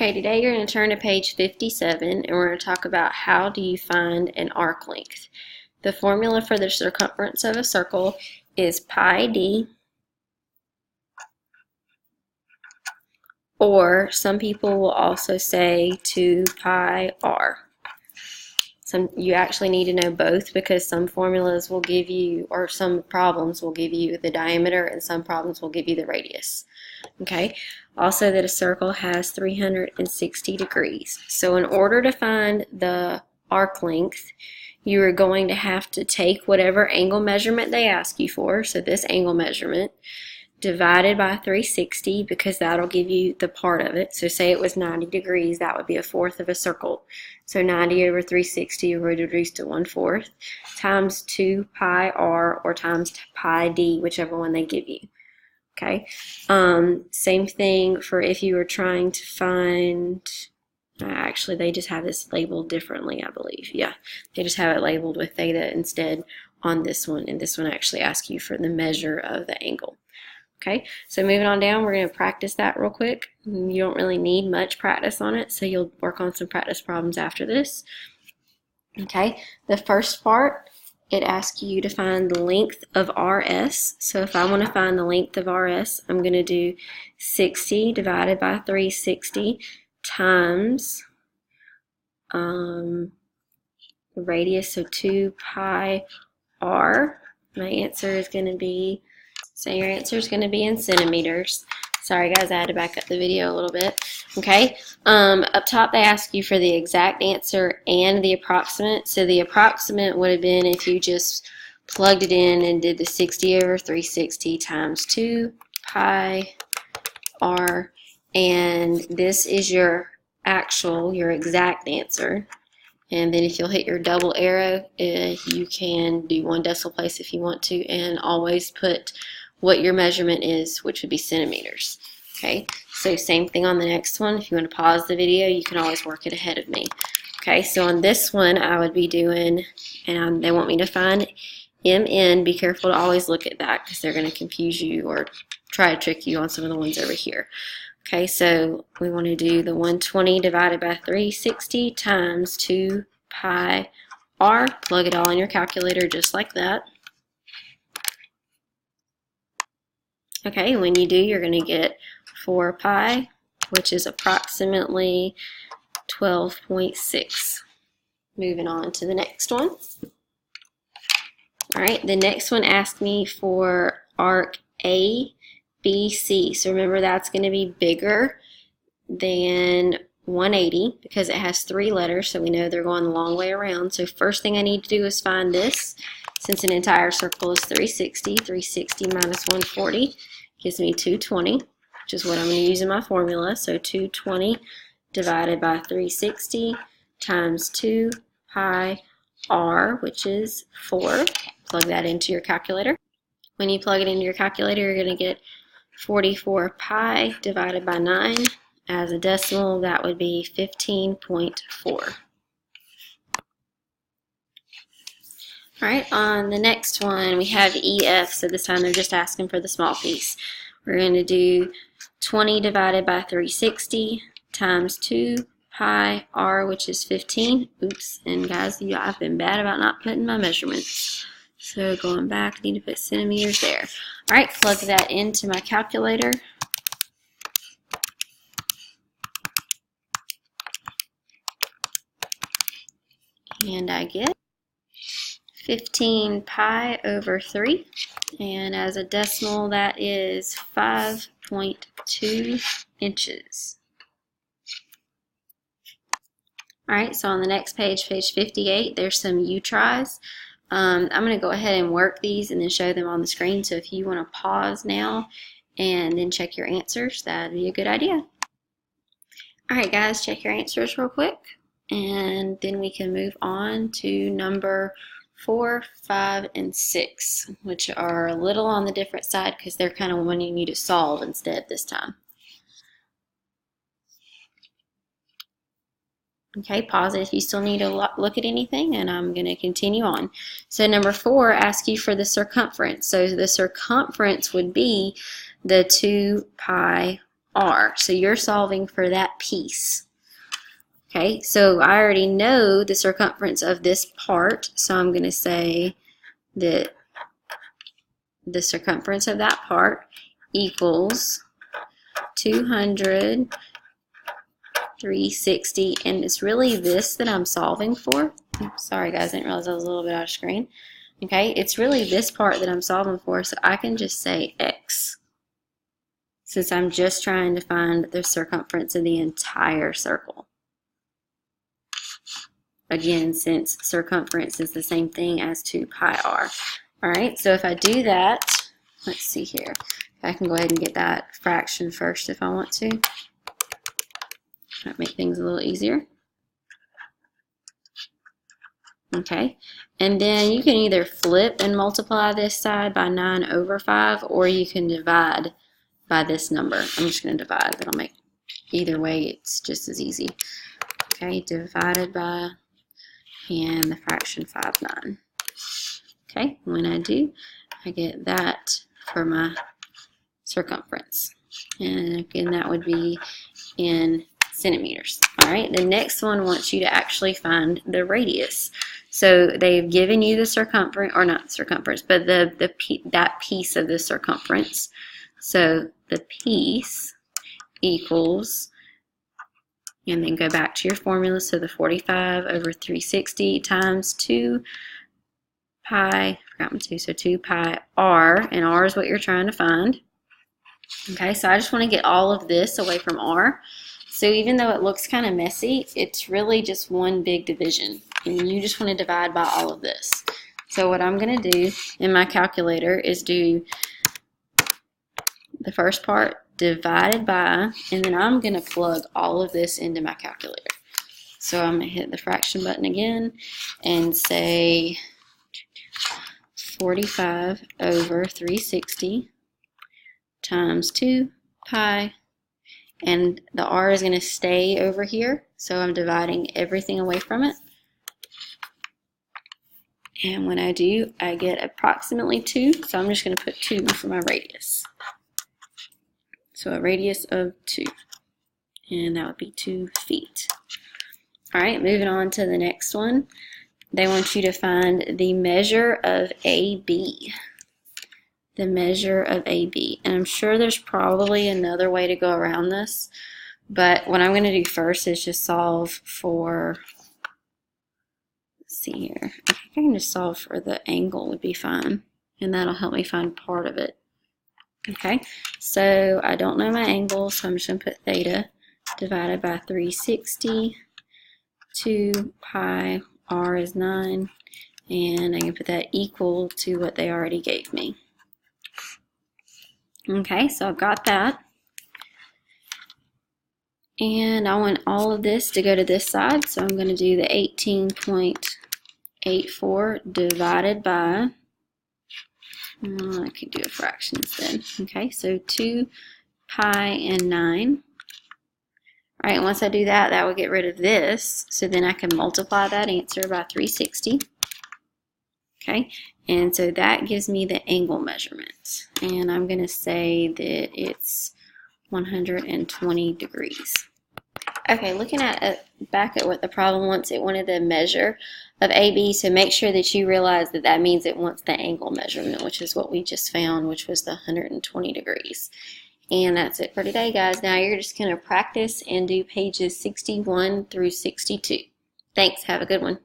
Okay, today you're going to turn to page 57 and we're going to talk about how do you find an arc length. The formula for the circumference of a circle is pi d, or some people will also say 2 pi r. You actually need to know both because some formulas will give you, or some problems will give you the diameter and some problems will give you the radius. Okay, also that a circle has 360 degrees. So in order to find the arc length, you are going to have to take whatever angle measurement they ask you for, so this angle measurement, divided by 360 because that'll give you the part of it. So say it was 90 degrees, that would be a fourth of a circle. So 90 over 360 would reduce to 1/4 times 2 pi r or times pi d, whichever one they give you. Okay, same thing for if you were trying to find, actually they just have this labeled differently, I believe. Yeah, they just have it labeled with theta instead on this one, and this one actually asks you for the measure of the angle. Okay, so moving on down, we're going to practice that real quick. You don't really need much practice on it, so you'll work on some practice problems after this. Okay, the first part, it asks you to find the length of RS. So if I want to find the length of RS, I'm going to do 60 divided by 360 times the radius, so 2 pi r. My answer is going to be, so your answer is going to be in centimeters. Sorry guys, I had to back up the video a little bit. Okay, up top they ask you for the exact answer and the approximate. So the approximate would have been if you just plugged it in and did the 60 over 360 times 2 pi r, and this is your actual, your exact answer. And then if you'll hit your double arrow, you can do one decimal place if you want to, and always put what your measurement is, which would be centimeters. Okay, so same thing on the next one. If you want to pause the video, you can always work it ahead of me. Okay, so on this one, I would be doing, and they want me to find MN. Be careful to always look at that because they're going to confuse you or try to trick you on some of the ones over here. Okay, so we want to do the 120 divided by 360 times 2 pi r. Plug it all in your calculator just like that. Okay, when you do, you're going to get 4 pi, which is approximately 12.6. Moving on to the next one. All right, the next one asked me for arc ABC. So remember, that's going to be bigger than 180 because it has 3 letters, so we know they're going the long way around. So first thing I need to do is find this. Since an entire circle is 360, 360 minus 140 gives me 220, which is what I'm going to use in my formula. So 220 divided by 360 times 2 pi r, which is 4. Plug that into your calculator. When you plug it into your calculator, you're going to get 44 pi divided by 9. As a decimal, that would be 15.4. Alright, on the next one we have EF, so this time they're just asking for the small piece. We're going to do 20 divided by 360 times 2 pi r, which is 15. Oops, and guys, I've been bad about not putting my measurements. So going back, I need to put centimeters there. Alright, plug that into my calculator. And I get 15 pi over 3, and as a decimal that is 5.2 inches. Alright, so on the next page, page 58, there's some U-tries. I'm going to go ahead and work these and then show them on the screen, so if you want to pause now and then check your answers, that would be a good idea. Alright guys, check your answers real quick, and then we can move on to number 4, 5, and 6, which are a little on the different side because they're kind of wanting you to solve instead this time. Okay, pause it if you still need to look at anything, and I'm going to continue on. So number 4 asks you for the circumference. So the circumference would be the 2 pi r. So you're solving for that piece. Okay, so I already know the circumference of this part, so I'm going to say that the circumference of that part equals 200, 360, and it's really this that I'm solving for. Sorry guys, I didn't realize I was a little bit out of screen. Okay, it's really this part that I'm solving for, so I can just say x, since I'm just trying to find the circumference of the entire circle. Again, since circumference is the same thing as 2 pi r. Alright, so if I do that, let's see here. I can go ahead and get that fraction first if I want to. That make things a little easier. Okay, and then you can either flip and multiply this side by 9 over 5, or you can divide by this number. I'm just going to divide. That'll make either way, it's just as easy. Okay, divided by, and the fraction 5/9. Okay, when I do, I get that for my circumference. And again, that would be in centimeters. All right, the next one wants you to actually find the radius. So they've given you the circumference, or not the circumference, but that piece of the circumference. So the piece equals, and then go back to your formula, so the 45 over 360 times 2 pi, forgot my 2, so 2 pi r, and r is what you're trying to find. Okay, so I just want to get all of this away from r. So even though it looks kind of messy, it's really just one big division, and you just want to divide by all of this. So what I'm going to do in my calculator is do the first part divided by, and then I'm going to plug all of this into my calculator. So I'm going to hit the fraction button again and say 45 over 360 times 2 pi, and the r is going to stay over here, so I'm dividing everything away from it. And when I do, I get approximately 2, so I'm just going to put 2 for my radius. So a radius of 2, and that would be 2 feet. All right, moving on to the next one. They want you to find the measure of AB. The measure of AB. And I'm sure there's probably another way to go around this, but what I'm going to do first is just solve for, let's see here, I think I can just solve for the angle would be fine, and that'll help me find part of it. Okay, so I don't know my angle, so I'm just going to put theta divided by 360, 2 pi, r is 9, and I can put that equal to what they already gave me. Okay, so I've got that. And I want all of this to go to this side, so I'm going to do the 18.84 divided by, I could do a fraction instead. Okay, so 2 pi and 9. All right, once I do that, that will get rid of this, so then I can multiply that answer by 360. Okay, and so that gives me the angle measurement, and I'm going to say that it's 120 degrees. Okay, looking at back at what the problem wants, it wanted the measure of AB, so make sure that you realize that that means it wants the angle measurement, which is what we just found, which was the 120 degrees. And that's it for today, guys. Now you're just going to practice and do pages 61 through 62. Thanks. Have a good one.